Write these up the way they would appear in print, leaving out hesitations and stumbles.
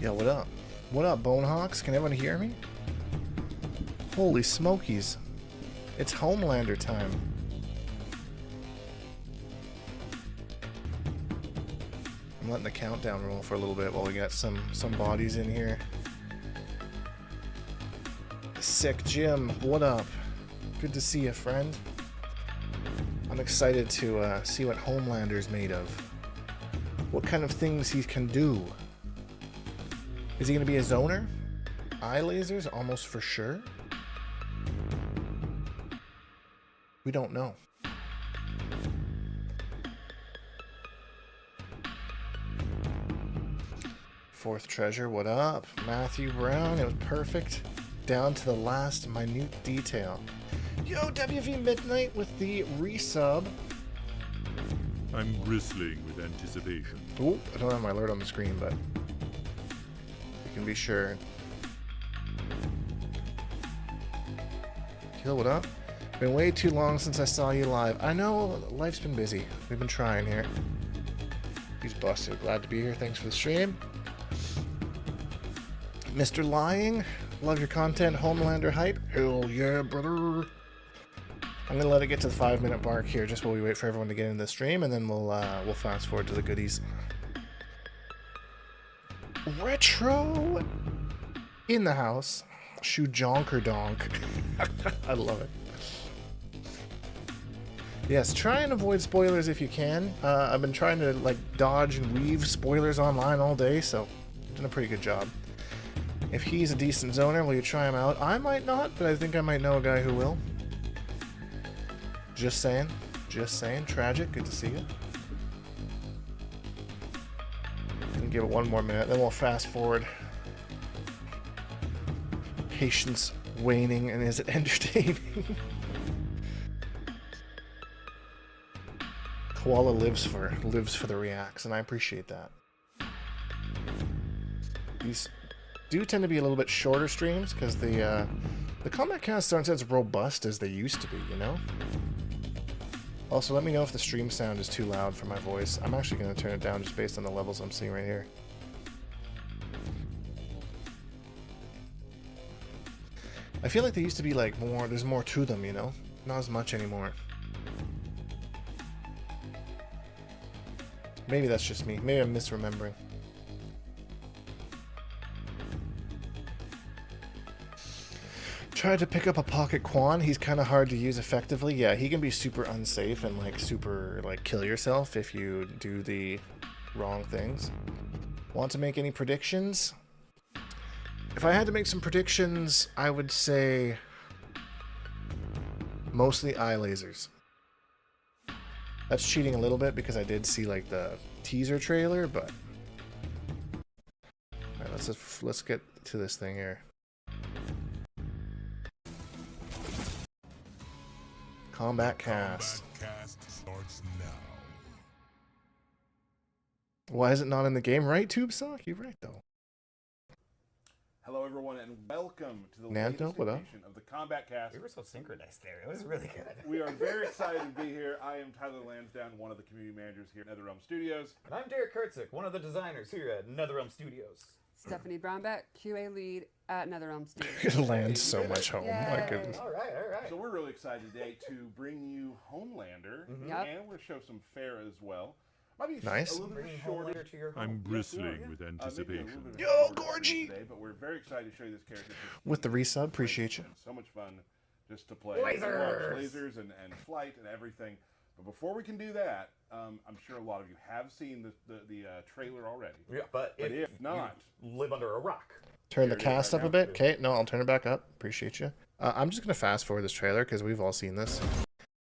Yo, what up? What up, Bonehawks? Can everyone hear me? Holy smokies. It's Homelander time. I'm letting the countdown roll for a little bit while we got some bodies in here. Sick Jim, what up? Good to see you, friend. I'm excited to see what Homelander's made of. What kind of things he can do. Is he going to be a zoner? Eye lasers? Almost for sure. We don't know. Fourth treasure, what up? Matthew Brown, it was perfect. Down to the last minute detail. Yo, WV Midnight with the resub. I'm bristling with anticipation. Oop, I don't have my alert on the screen, but you can be sure. Kill, what up? Been way too long since I saw you live. I know, life's been busy. We've been trying here. He's busted. Glad to be here. Thanks for the stream. Mr. Lying, love your content. Homelander hype. Hell yeah, brother. I'm gonna let it get to the 5-minute mark here, just while we wait for everyone to get into the stream, and then we'll fast forward to the goodies. Retro in the house. Shujinkydink. I love it. Yes, try and avoid spoilers if you can. I've been trying to like dodge and weave spoilers online all day, so done a pretty good job. If he's a decent zoner, will you try him out? I might not, but I think I might know a guy who will. Just saying. Just saying. Tragic. Good to see you. And give it one more minute, then we'll fast forward. Patience waning, and is it entertaining? Koala lives for the reacts, and I appreciate that. These do tend to be a little bit shorter streams because the Kombat Kast aren't as robust as they used to be, you know? Also, let me know if the stream sound is too loud for my voice. I'm actually going to turn it down just based on the levels I'm seeing right here. I feel like they used to be like more, there's more to them, you know? Not as much anymore. Maybe that's just me. Maybe I'm misremembering. Tried to pick up a Pocket Quan. He's kind of hard to use effectively. Yeah, he can be super unsafe and like super like kill yourself if you do the wrong things. Want to make any predictions? If I had to make some predictions, I would say mostly eye lasers. That's cheating a little bit because I did see like the teaser trailer, but all right, let's get to this thing here. Kombat Kast. Starts now. Why is it not in the game? Right, TubeSock? You're right though. Hello, everyone, and welcome to the Nanto, latest what up? edition of the Kombat Kast. We were so synchronized there. It was really good. We are very excited to be here. I am Tyler Lansdowne, one of the community managers here at NetherRealm Studios. And I'm Derek Kurtzik, one of the designers here at NetherRealm Studios. Stephanie Brownback, QA lead at NetherRealm Studios. It lands so much home. Yay. My goodness. All right, all right. So we're really excited today to bring you Homelander, Yep. and we're going to show some Ferra as well. Might be Nice. a little bit Bringing shorter. Homelander to your home. I'm bristling with Maybe a anticipation. little bit of a Yo, shorter Gorgie! today, but we're very excited to show you this character. With the resub, appreciate you. So much fun just to play. Lasers! Lasers and flight and everything. But before we can do that, I'm sure a lot of you have seen the trailer already. Yeah, but if not, you live under a rock. Turn the Here it is cast right up a now. bit. Okay, no, I'll turn it back up. Appreciate you. I'm just going to fast forward this trailer because we've all seen this.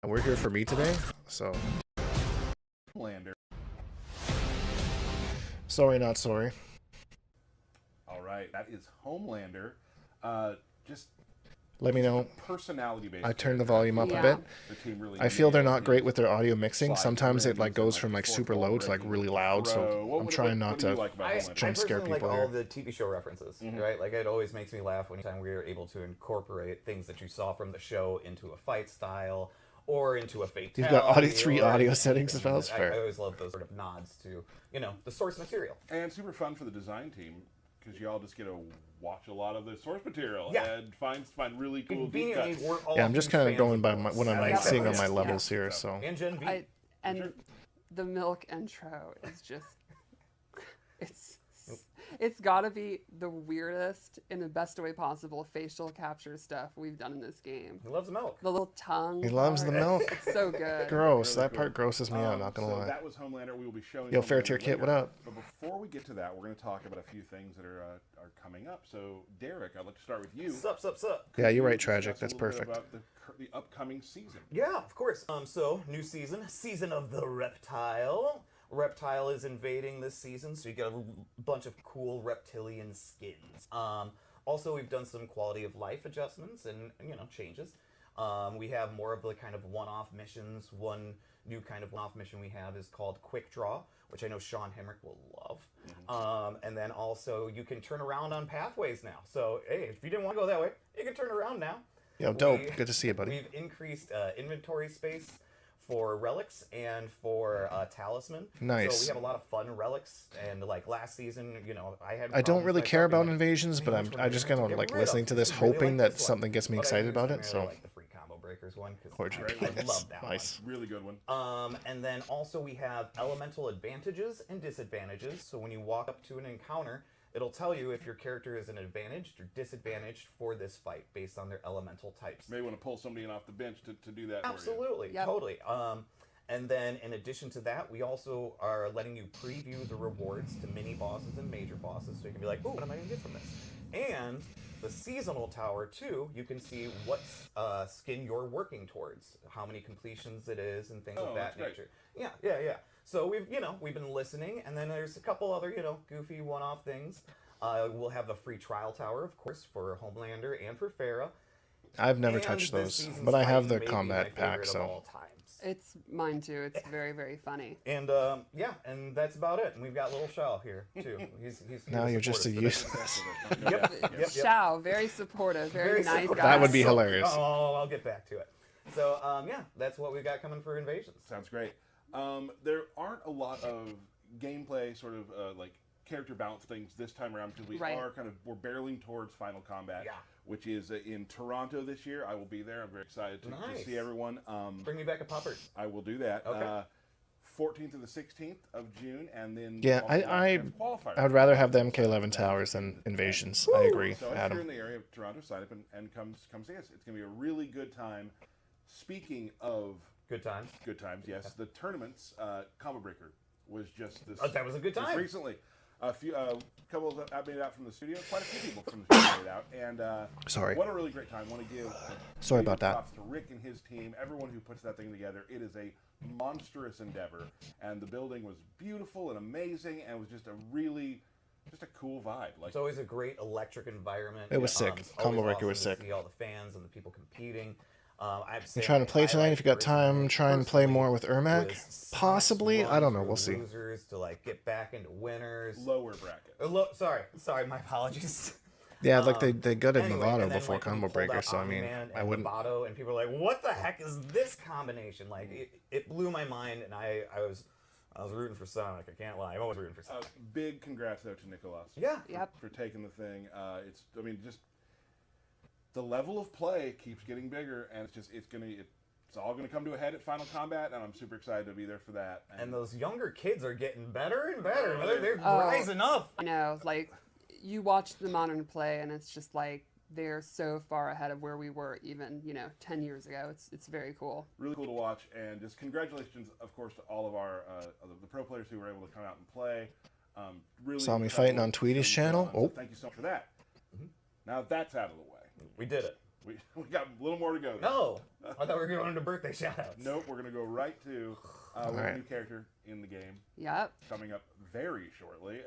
And we're here for me today, so Homelander. sorry, not sorry. All right, that is Homelander. Just Let me know. personality based. I turned the volume up a Yeah. bit. The team really I feel they're nailed not great his with their audio mixing. slide Sometimes it rhythms like and, goes from like super low to like really loud, so I'm trying not do you to like about I Homelander? jump scare personally people like all here. the TV show references, right? Like it always makes me laugh anytime we are able to incorporate things that you saw from the show into a fight style or into a fatality. You've got audio, 3 or audio anything. settings as well. It's I fair. always love those sort of nods to, you know, the source material. And super fun for the design team because y'all just get to watch a lot of the source material Yeah. and find really cool deep Conveniently, cuts. we're all Yeah, I'm just huge kind of fans going by those. what I'm Yeah. seeing on my Yeah. levels here. So And Gen V. And the milk intro is just it's got to be the weirdest in the best way possible facial capture stuff we've done in this game. He loves milk. The little tongue. he loves the part, milk. It's so good. Gross. Really That cool. part grosses me out. Not gonna so lie. that was Homelander. We will be showing. Yo, Fair Homelander Tier Kit, what later. up? But before we get to that, we're going to talk about a few things that are coming up. So, Derek, I'd like to start with you. Sup. Yeah, you're right, Discuss Tragic. a That's little bit perfect. About the upcoming season. Yeah, of course. So new season of the Reptile. Reptile is invading this season, so you get a bunch of cool reptilian skins. Also, we've done some quality of life adjustments and changes. We have more of the kind of one-off missions. One new kind of one-off mission we have is called Quick Draw, which I know Sean Hemrick will love. And then also you can turn around on pathways now. So hey, if you didn't want to go that way, you can turn around now. Yo, dope. Good to see you, buddy. We've increased inventory space for relics and for talisman. Nice. So we have a lot of fun relics, and like last season, I had. I don't problems really by care talking about invasions, but I just kind of like listening to this, hoping that something gets me excited about it. So. like the free combo breakers one because Orgy I Penis. love that Nice. Really good one. one. And then also we have elemental advantages and disadvantages. So when you walk up to an encounter, it'll tell you if your character is an advantaged or disadvantaged for this fight based on their elemental types. Maybe want to pull somebody in off the bench to do that. For you. Absolutely, Yep. totally. And then in addition to that, we also are letting you preview the rewards to mini bosses and major bosses, so you can be like, "Ooh, what am I going to get from this?" And the seasonal tower too, you can see what skin you're working towards, how many completions it is, and things of that that's nature. Yeah. So we've been listening, and then there's a couple other goofy one-off things. We'll have the free trial tower, of course, for Homelander and for Ferra. I've never And touched this those, season's but I have fight the may be my combat pack, favorite of so. all times. It's mine too. It's very, very funny. And and that's about it. And we've got little Shao here too. He's Now here to you're just a support us useless. today. Yep. Shao, very supportive, very nice supportive. guy. That would be So- hilarious. Oh, I'll get back to it. So that's what we've got coming for Invasions. Sounds great. There aren't a lot of gameplay sort of like character balance things this time around because we Right. are we're barreling towards Final Combat, Yeah. which is in Toronto this year. I will be there. I'm very excited to Nice. see everyone. Bring me back a popper. I will do that. Okay. 14th to the 16th of June, and then Yeah, also I qualifier. would rather have the MK11 towers than invasions. I agree, So if you're Adam. in the area of Toronto, sign up and come see us. It's going to be a really good time. Speaking of Good times. good times, yes, the tournaments. Combo Breaker was just this. That was a good just time. recently. A couple of that made it out from the studio. Quite a few people from the studio made it out, and Sorry. what a really great time. Want to give Sorry big about that. props to Rick and his team, everyone who puts that thing together. It is a monstrous endeavor, and the building was beautiful and amazing, and it was just a cool vibe. Like It's always a great electric environment. It was sick. It's Combo always Breaker awesome was to sick. See all the fans and the people competing. You trying to play tonight if you got time? Try and play more with Ermac? Possibly. I don't know. We'll see. Losers to like get back into winners. lower bracket. Sorry, my apologies. Yeah, like they gutted Anyway, Novato and then, before like, when Combo we pulled Breaker, out so I mean, Omni-Man I and wouldn't. Novato, and people were like, "What the heck is this combination?" Like it blew my mind, and I was rooting for Sonic. I can't lie. I'm always rooting for Sonic. Big congrats though to Nicolas. Yeah. Yep. For taking the thing. Just the level of play keeps getting bigger, and it's all gonna come to a head at Final Combat, and I'm super excited to be there for that. And those younger kids are getting better and better. They're Oh. rising up. I know, like, you watch the modern play, and it's just like they're so far ahead of where we were even 10 years ago. It's very cool. Really cool to watch, and just congratulations, of course, to all of our the pro players who were able to come out and play. Really Saw me incredible fighting on Tweety's show channel. going on, so Oh. thank you so much for that. Now that's out of the way, We did it. we got a little more to go. No, I thought we were going into birthday shoutouts. Nope, we're gonna go right to we have a Alright. new character in the game Yep. coming up very shortly.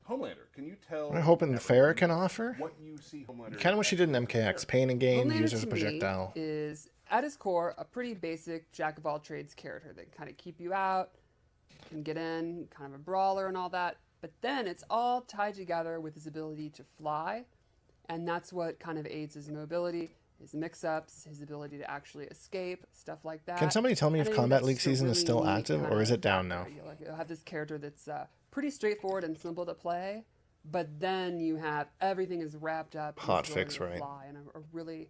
Homelander, can you tell? I'm hoping everyone Farrah can offer. what you see Homelander. Kind of what she did in MKX. Pain and gain, Homelander use as a to me projectile. is at his core a pretty basic jack of all trades character that can kind of keep you out, can get in, kind of a brawler and all that. But then it's all tied together with his ability to fly, and that's what kind of aids his mobility, his mix-ups, his ability to actually escape, stuff like that. Can somebody tell me And if I think Combat that's League just a season is really still neat active, kind or is of it down now? factor. You'll have this character that's pretty straightforward and simple to play, but then you have everything is wrapped up. in Hot this ability fix, to right. fly in a really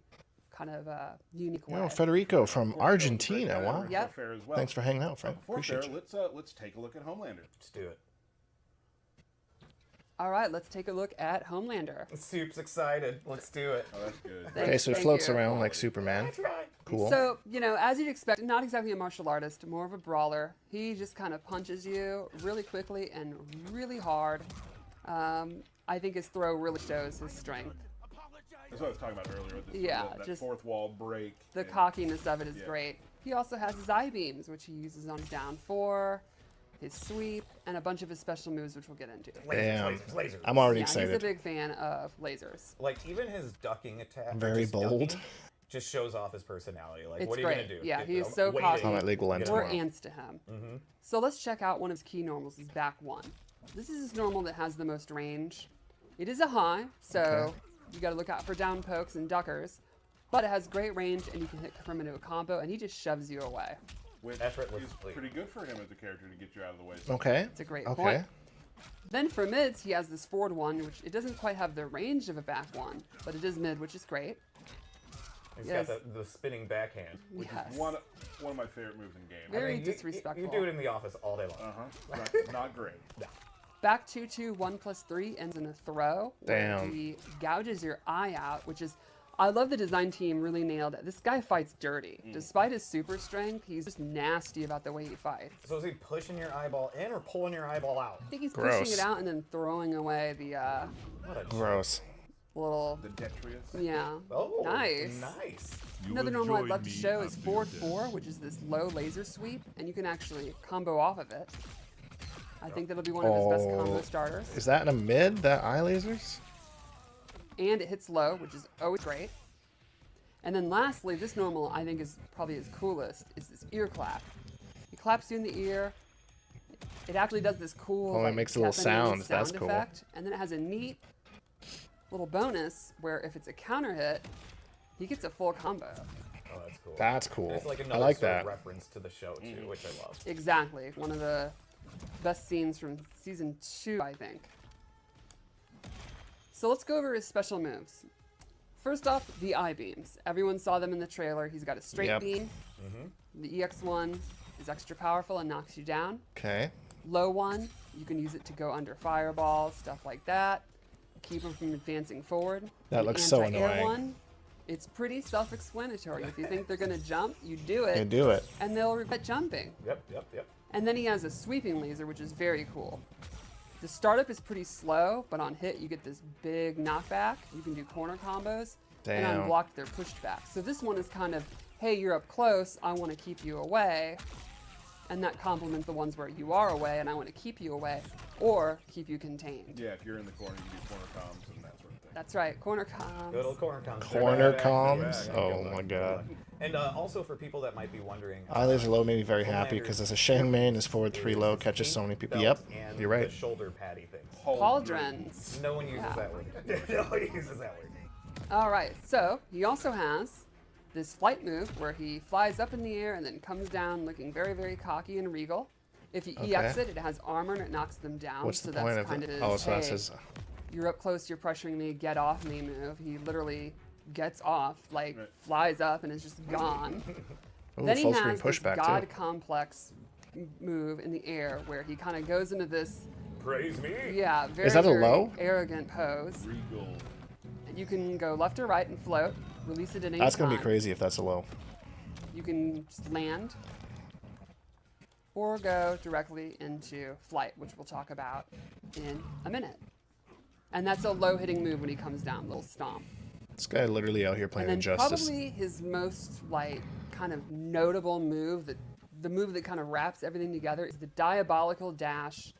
kind of unique way. Oh, Federico from Argentina. Wow. Yep. Ferra as well. Thanks for hanging out, friend. Before Appreciate Ferra, you. let's take a look at Homelander. Let's do it. All right, let's take a look at Homelander. Soup's excited. Let's do it. Oh, that's good. Okay, so he Thank floats you. around like Superman. That's right. Cool. So, as you'd expect, not exactly a martial artist, more of a brawler. He just kind of punches you really quickly and really hard. I think his throw really shows his strength. That's what I was talking about earlier. With this, Yeah, that just fourth wall break. The and- cockiness of it is Yeah. great. He also has his eye beams, which he uses on down 4, his sweep, and a bunch of his special moves, which we'll get into. Damn. Lasers. I'm already Yeah, he's excited. a big fan of lasers. Like, even his ducking attack. Very just bold. ducking, just shows off his personality. Like, It's what are you great. going to do? Yeah, Get- he's I'm so waiting. cocky. All right, League will end We're tomorrow. ants to him. So let's check out one of his key normals, his back 1. This is his normal that has the most range. It is a high, so Okay. you got to look out for down pokes and duckers. But it has great range, and you can hit from into a combo, and he just shoves you away. Which Effortless is sleep. pretty good for him as a character to get you out of the way. Okay. It's a great Okay. point. Then for mids, he has this forward one, which it doesn't quite have the range of a back one, but it is mid, which is great. He's Yes. got the spinning backhand. Which Yes. is one of my favorite moves in game. Very You- disrespectful. You do it in the office all day long. Not great. Back 2-2, 1+3 ends in a throw. Where Damn. he gouges your eye out, which is, I love the design team really nailed it. This guy fights dirty. Despite his super strength, he's just nasty about the way he fights. So is he pushing your eyeball in or pulling your eyeball out? I think he's Gross. pushing it out and then throwing away the What a Gross. little, The Detrius. yeah. Oh, Nice. Nice. You Another will normal I'd join love to me show is after forward death. 4, which is this low laser sweep, and you can actually combo off of it. I think that'll be one of his best combo Oh. starters. Is that in a mid, that eye lasers? And it hits low, which is always great. And then lastly, this normal I think is probably his coolest, is this ear clap. He claps you in the ear. It actually does this cool Oh, it like, makes a little deafening sound. That's cool. effect. And then it has a neat little bonus where if it's a counter hit, he gets a full combo. Oh, that's cool. That's cool. It's like I another like sort of that. reference to the show too, which I love. Exactly. One of the best scenes from season 2, I think. So let's go over his special moves. First off, the eye beams. Everyone saw them in the trailer. He's got a straight Yep. beam. The EX1 is extra powerful and knocks you down. Okay. Low one, you can use it to go under fireballs, stuff like that. Keep them from advancing forward. That The looks so anti-air annoying. one, it's pretty self-explanatory. If you think they're gonna jump, you do it, You do it. and they'll regret jumping. Yep. And then he has a sweeping laser, which is very cool. The startup is pretty slow, but on hit you get this big knockback. You can do corner combos, and Damn. unblocked they're pushed back. So this one is kind of, hey, you're up close, I want to keep you away, and that complements the ones where you are away and I want to keep you away, or keep you contained. Yeah, if you're in the corner, you do corner comms and that sort of thing. That's right, corner comms. Good old corner comms. Corner Yeah, comms? yeah, Oh good my luck, good god. luck. And also for people that might be wondering, Eye laser low made me very happy because as a Shang main, his forward 3 low is catches his so many people. belt Yep, and you're right. The shoulder patty things. Pauldrons. No one uses Yeah. that word. No one uses that word. All right, so he also has this flight move where he flies up in the air and then comes down looking very, very cocky and regal. If you EX it, it has armor and it knocks them down. What's so the point that's of kind it? of his, Oh, so that's hey, his. you're up close, you're pressuring me, get off me move. He literally gets off, like Right. flies up and is just gone. Ooh, Then he full screen has this pushback god too. complex move in the air where he kind of goes into this, Praise me. yeah, very, that a very low? arrogant pose. Regal. And you can go left or right and float, release it at any That's time. gonna be crazy if that's a low. You can just land or go directly into flight, which we'll talk about in a minute. And that's a low hitting move when he comes down, little stomp. This guy literally out here And playing then Injustice. probably his most like kind of notable move, that the move that kind of wraps everything together, is the diabolical dash,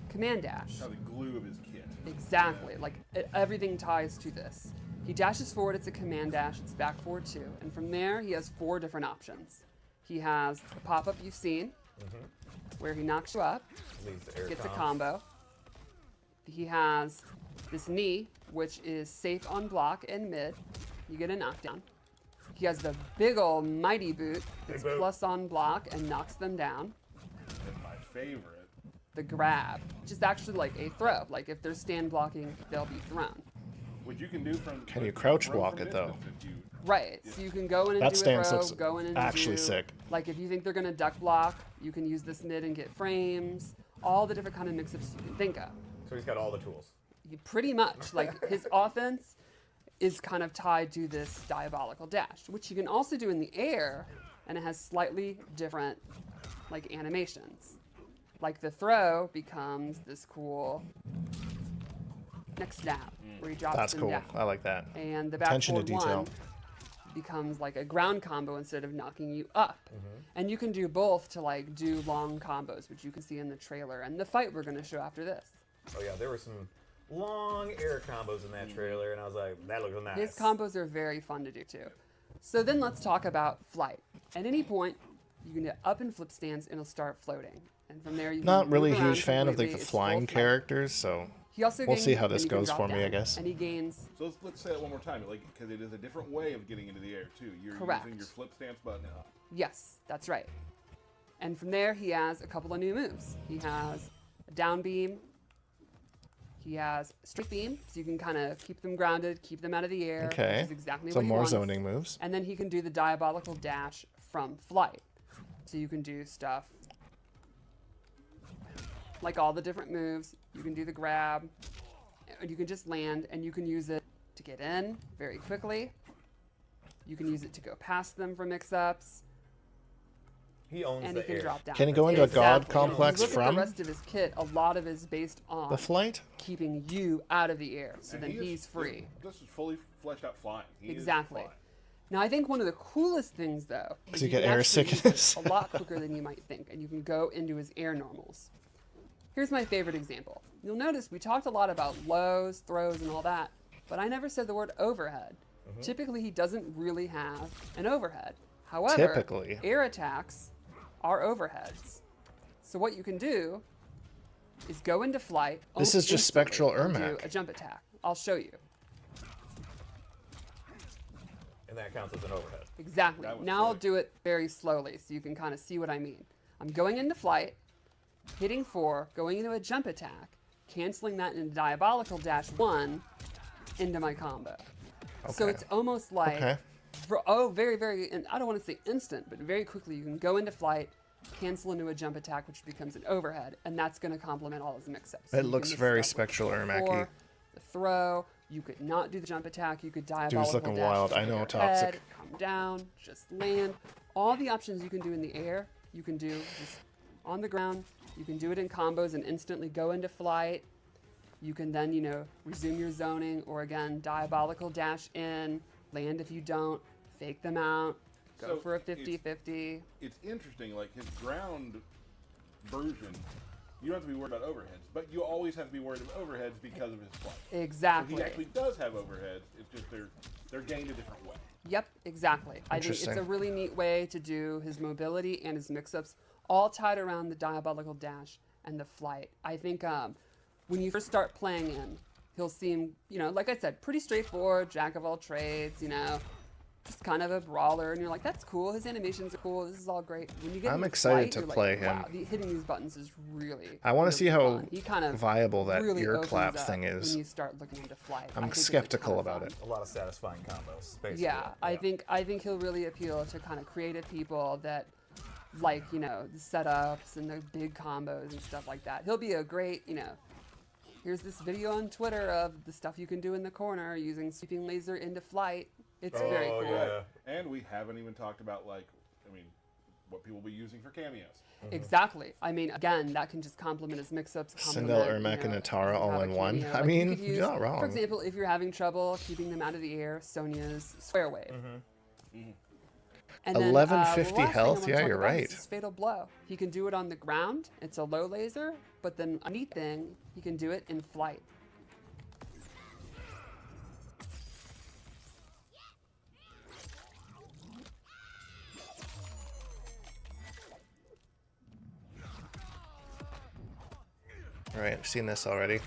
command dash. Kind of the glue of his kit. Exactly. Like everything ties to this. He dashes forward, it's a command dash, it's back forward too. And from there, he has 4 different options. He has the pop-up you've seen, where he knocks you up, Leads to air gets a comms. combo. He has this knee, which is safe on block and mid. You get a knockdown. He has the big ol' mighty boot, that's boot. plus on block and knocks them down. And my favorite, the grab, which is actually like a throw. Like if they're stand blocking, they'll be thrown. Which you can do from. Can you like, crouch throw walk from it, though? distance if you- Right. So you can go in and That do a stance throw, looks go in and actually do, sick. Like if you think they're gonna duck block, you can use this mid and get frames. All the different kind of mix-ups you can think of. So he's got all the tools. Pretty much. Like his offense is kind of tied to this diabolical dash, which you can also do in the air, and it has slightly different like animations. Like the throw becomes this cool next snap where he drops That's them cool. down. I like that. And the Attention to backward detail. one becomes like a ground combo instead of knocking you up. And you can do both to like do long combos, which you can see in the trailer and the fight we're going to show after this. Oh yeah, there were some long air combos in that trailer, and I was like, that looks nice. His combos are very fun to do too. So then let's talk about flight. At any point, you can do up and flip stance and it'll start floating. And from there you Not can really a move around huge fan of like completely. the It's full flying flight. characters, so He also we'll gains- see how and this you can goes drop for me, I down. guess. And he gains So let's say that one more time, like because it is a different way of getting into the air too. You're Correct. using your flip stance button up. Yes, that's right. And from there, he has a couple of new moves. He has a down beam. He has straight beam, so you can kind of keep them grounded, keep them out of the air. Okay. Which is exactly So what he more wants. zoning moves. And then he can do the diabolical dash from flight. So you can do stuff like all the different moves. You can do the grab, and you can just land, and you can use it to get in very quickly. You can use it to go past them for mix-ups. He owns And the he can air. drop down. Can he go into a god Exactly. complex If you look at from the rest of his kit, a lot of it is based on the flight? keeping you out of the air, so And then he is- he's free. This is fully fleshed out flying. He is Exactly. flying. Now, I think one of the coolest things, though, is 'Cause you can get air actually use it sickness. a lot quicker than you might think, and you can go into his air normals. Here's my favorite example. You'll notice we talked a lot about lows, throws, and all that, but I never said the word overhead. Typically, he doesn't really have an overhead. However, Typically. air attacks are overheads. So what you can do is go into flight. This almost is just instantly Spectral and do Ermac. a jump attack. I'll show you. And that counts as an overhead. Exactly. That was Now I'll sick. do it very slowly so you can kind of see what I mean. I'm going into flight, hitting 4, going into a jump attack, canceling that into diabolical dash 1 into my combo. So Okay. it's almost like, Okay. very, very, and I don't want to say instant, but very quickly you can go into flight, cancel into a jump attack, which becomes an overhead, and that's going to complement all his mix-ups. So It you can looks mix very up with Spectral the Ermac-y. 4, the throw. You could not do the jump attack. You could diabolical looking dash wild. I over know, your toxic. head, come down, just land. All the options you can do in the air, you can do just on the ground. You can do it in combos and instantly go into flight. You can then, resume your zoning, or again, diabolical dash in, land if you don't, fake them out, go So for a it's- 50-50. It's interesting, like his ground version, you don't have to be worried about overheads, but you always have to be worried about overheads because of his flight. So Exactly. he actually does have overheads. It's just they're gained a different way. Yep, exactly. I think it's a Interesting. really neat way to do his mobility and his mix-ups, all tied around the diabolical dash and the flight. I think when you first start playing in, he'll seem, like I said, pretty straightforward, jack of all trades, just kind of a brawler, and you're like, that's cool. His animations are cool. This is all great. When you get I'm into excited flight, to you're play like, him. wow, hitting these buttons is really. I want to see how fun. He kind of viable that really ear opens clap up thing is. When you start looking into flight, I I'm think it's skeptical kind of about fun. it. A lot of satisfying combos, basically. Yeah, I think he'll really appeal to kind of creative people that like, the setups and the big combos and stuff like that. He'll be a great, here's this video on Twitter of the stuff you can do in the corner using sweeping laser into flight. It's very Oh, cool. yeah. And we haven't even talked about what people will be using for cameos. Exactly. I mean, again, that can just complement his mix-ups. Sindel, complement, Ermac, and if Natara you all have a in one. cameo. I Like, you mean, could use, you're not wrong. For example, if you're having trouble keeping them out of the air, Sonya's Square Wave. And then, 1150 the last thing I health? wanna Yeah, talk you're about is right. his Fatal Blow. He can do it on the ground. It's a low laser, but then a neat thing, he can do it in flight. All right, I've seen this already.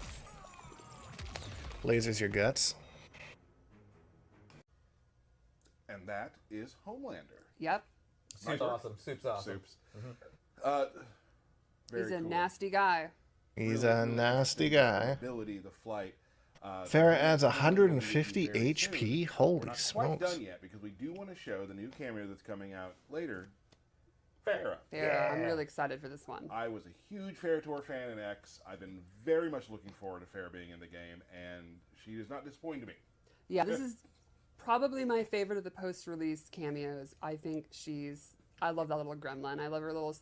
Lasers your guts. And that is Homelander. Yep. Soup's awesome. Soup's awesome. Soups. He's a cool. nasty guy. He's a nasty guy. Ability, the flight. Ferra adds we're gonna be 150 very HP. soon. We're Holy not smokes. quite done yet because we do want to show the new cameo that's coming out later. Ferra. Farrah, I'm really excited for this one. I was a huge Ferrator fan in X. I've been very much looking forward to Ferra being in the game, and she is not disappointing to me. Yeah, this is probably my favorite of the post-release cameos. I love that little gremlin. I love her little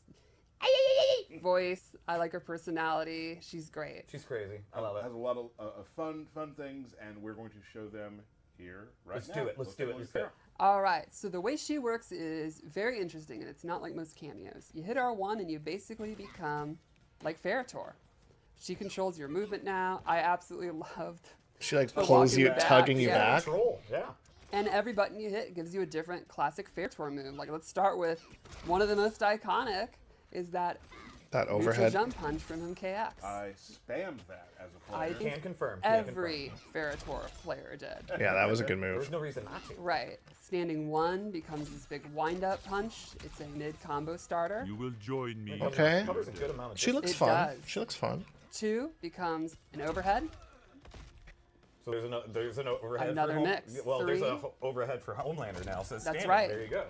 voice. I like her personality. She's great. She's crazy. I love it. Has a lot of fun things, and we're going to show them here right Let's now. do it. Let's do it. Let's do it. All right, so the way she works is very interesting, and it's not like most cameos. You hit R1 and you basically become like Ferrator. She controls your movement now. I absolutely loved. She like The pulls walking you, back, tugging you yeah. back. Control. Yeah. And every button you hit gives you a different classic Ferrator move. Like, let's start with one of the most iconic is that That neutral overhead. jump punch from MKX. I spammed that as a I player. Can confirm. Every Ferrator player did. Yeah, that was a good There's move. no reason not to. Right. Standing 1 becomes this big wind-up punch. It's a mid-combo starter. You will join me. Okay. Covers a good amount of She looks It fun. does. She looks fun. 2 becomes an overhead. So there's an overhead Another for mix. Well, there's a 3. Overhead for Homelander now. So That's standing, right. There you go.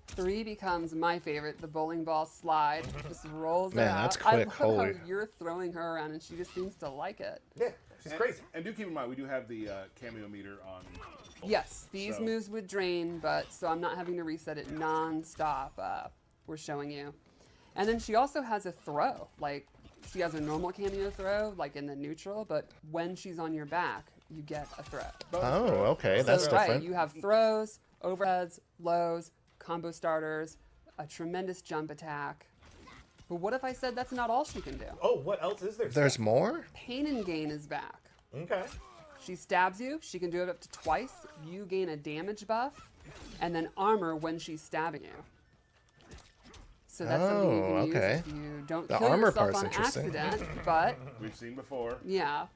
3 becomes my favorite, the bowling ball slide. Just rolls Man, her out. that's I quick. love Holy. how you're throwing her around and she just seems to like it. Yeah, she's crazy. And do keep in mind, we do have the cameo meter on. Yes, these So- moves would drain, but so I'm not having to reset it non-stop. We're showing you. And then she also has a throw. Like, she has a normal cameo throw, like in the neutral, but when she's on your back, you get a throw. Oh, okay. That's So, right, different. you have throws, overheads, lows, combo starters, a tremendous jump attack. But what if I said that's not all she can do? Oh, what else is there? There's more? Pain and Gain is back. Okay. She stabs you, she can do it up to twice. You gain a damage buff, and then armor when she's stabbing you. So that's something you can Oh, use okay. if you don't The kill armor yourself part's on interesting. accident. But We've seen before. yeah,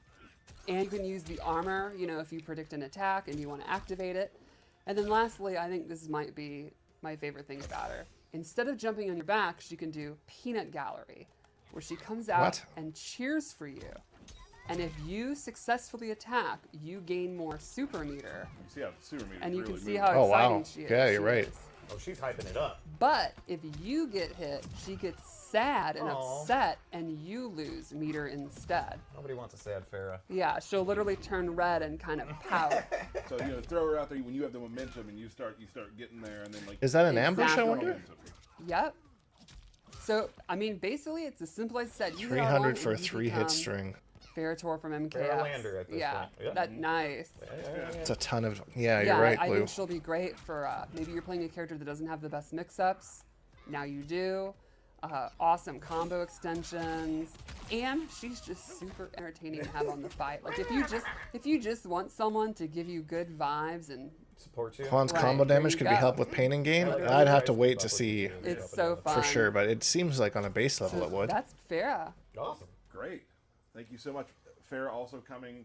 and you can use the armor, if you predict an attack and you want to activate it. And then lastly, I think this might be my favorite thing about her. Instead of jumping on your back, she can do Peanut Gallery, where she comes out What? and cheers for you. And if you successfully attack, you gain more super meter. You see how the super meter And you really can see moves. how Oh, exciting wow. she is. Yeah, you're She right. is. Oh, she's hyping it up. But if you get hit, she gets sad and Aw. upset, and you lose meter instead. Nobody wants a sad Farrah. Yeah, she'll literally turn red and kind of pout. So throw her out there when you have the momentum and you start getting there, and then like. Is that an ambush, I Exactly. wonder? momentum. Yep. So, I mean, basically, it's as simple as I said. You hit 300 R1 for a and you 3-hit become string. Ferrator from MKX. Ferralander at this yeah, point. Yeah. that's nice. It's a ton of... Yeah, Yeah, you're right, I Blue. think she'll be great for maybe you're playing a character that doesn't have the best mix-ups. Now you do. Awesome combo extensions, and she's just super entertaining to have on the fight. Like if you just want someone to give you good vibes, and Support you. Quan's Right, combo there damage you could be go. helped with pain and gain. Yeah, I'd have to nice wait to buff with see you. it's so fun for sure, but it seems like on a base level So it would. That's Ferra. Awesome. Great. Thank you so much. Farrah also coming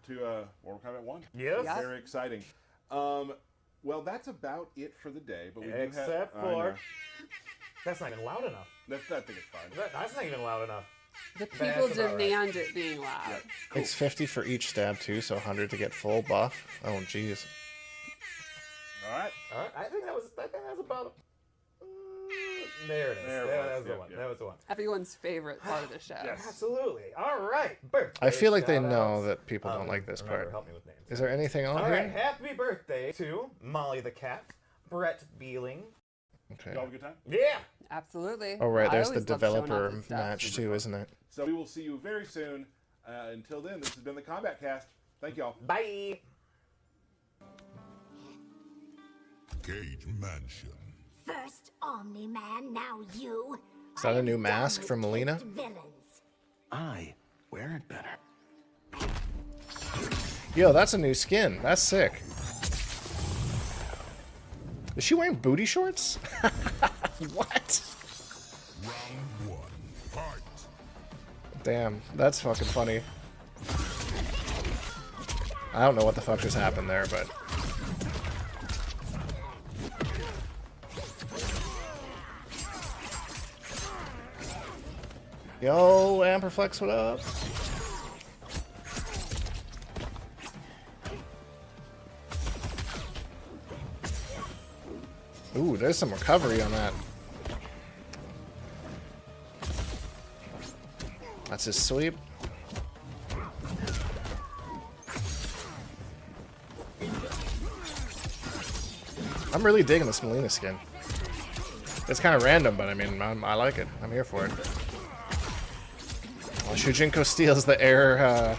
to Mortal Kombat 1. Yes. Yeah. Very exciting. Well, that's about it for the day. But we do Except have, I know. for that's not even loud enough. I think it's fine. That's not even loud enough. The people That's about right. demand it being loud. It's 50 for each stab too, so 100 to get full buff. Oh, jeez. All right. All right. I think that was about. There it is. There it That was. was the Yep, one. yep. That was the one. Everyone's favorite part of the show. Absolutely. All right. Birthday I feel like they know shout-outs. that people don't like this Remember, part. help me with names. Is there anything on All here? right. Happy birthday to Molly the Cat, Brett Beeling. Okay. Y'all have a good time? Yeah. Absolutely. Oh, right. I There's the always love showing off developer this stuff. match too, isn't it? So we will see you very soon. Until then, this has been the Kombat Cast. Thank y'all. Bye. Cage Mansion. First Omni-Man, now you. Is that a new I'm mask done from with Melina? caked Villains. I wear it better. Yo, that's a new skin. That's sick. Is she wearing booty shorts? What? Round 1. Fight. Damn, that's fucking funny. I don't know what the fuck just happened there, but... Yo, Amperflex, what up? Ooh, there's some recovery on that. That's his sweep. I'm really digging this Melina skin. It's kind of random, but I mean, I like it. I'm here for it. Well, Shujinko steals the air,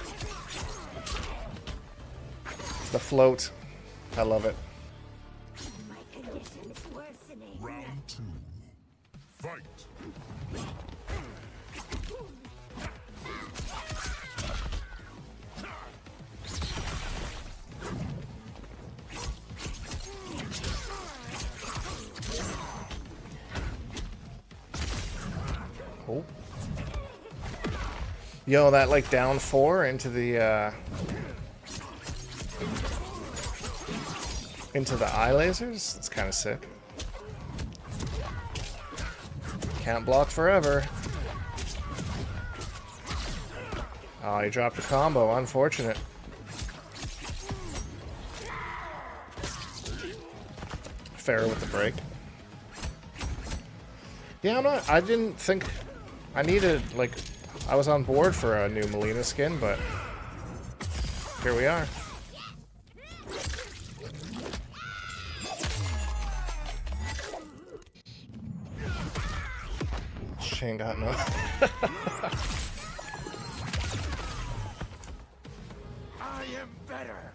the float. I love it. My condition's worsening. Round 2. Fight. Oh. Yo, that like down 4 into the eye lasers? That's kind of sick. Can't block forever. Oh, he dropped a combo. Unfortunate. Ferra with the break. Yeah, I didn't think I needed, like, I was on board for a new Melina skin, but here we are. Shane got no. I am better.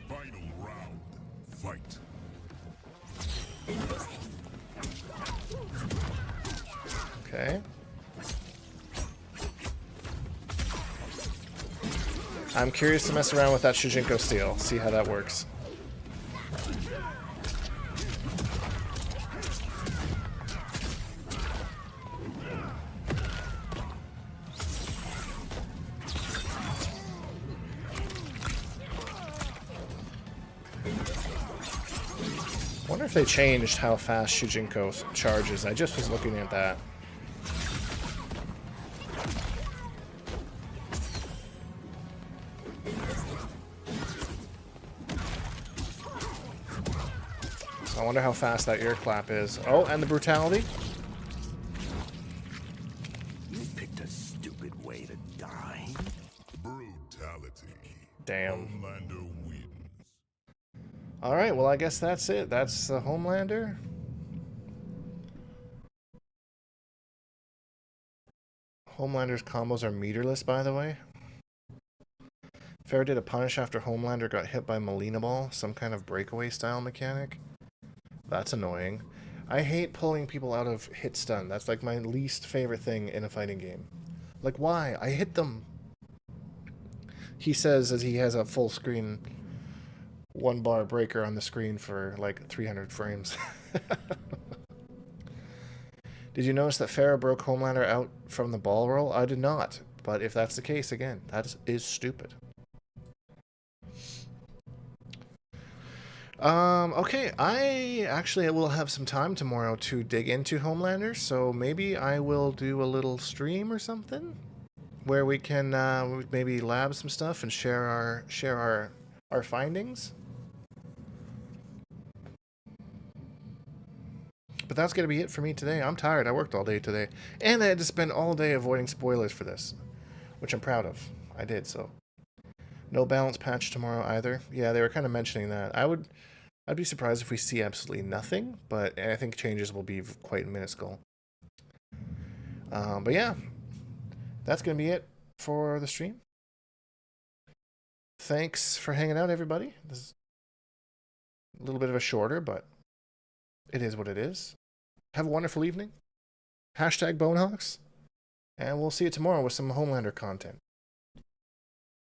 Final round. Fight. Okay. I'm curious to mess around with that Shujinko steal, see how that works. Wonder if they changed how fast Shujinko charges. I just was looking at that. So I wonder how fast that ear clap is. Oh, and the brutality. You picked a stupid way to die. Brutality. Damn. Homelander wins. Alright, well I guess that's it. That's the Homelander. Homelander's combos are meterless, by the way. Ferra did a punish after Homelander got hit by Melina Ball, some kind of breakaway style mechanic. That's annoying. I hate pulling people out of hit stun. That's like my least favorite thing in a fighting game. Like, why? I hit them. He says as he has a full screen 1-bar breaker on the screen for like 300 frames. Did you notice that Ferra broke Homelander out from the ball roll? I did not. But if that's the case, again, that is stupid. Okay, I actually will have some time tomorrow to dig into Homelander, so maybe I will do a little stream or something where we can maybe lab some stuff and share our findings. But that's going to be it for me today. I'm tired. I worked all day today. And I had to spend all day avoiding spoilers for this, which I'm proud of. I did, so. No balance patch tomorrow either. Yeah, they were kind of mentioning that. I'd be surprised if we see absolutely nothing, but I think changes will be quite minuscule. But yeah, that's going to be it for the stream. Thanks for hanging out, everybody. This is a little bit of a shorter, but it is what it is. Have a wonderful evening. Hashtag Bonehawks. And we'll see you tomorrow with some Homelander content.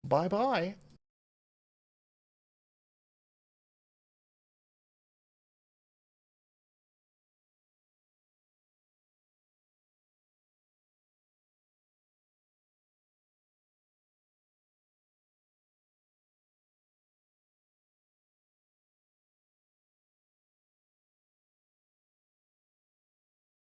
Bye-bye.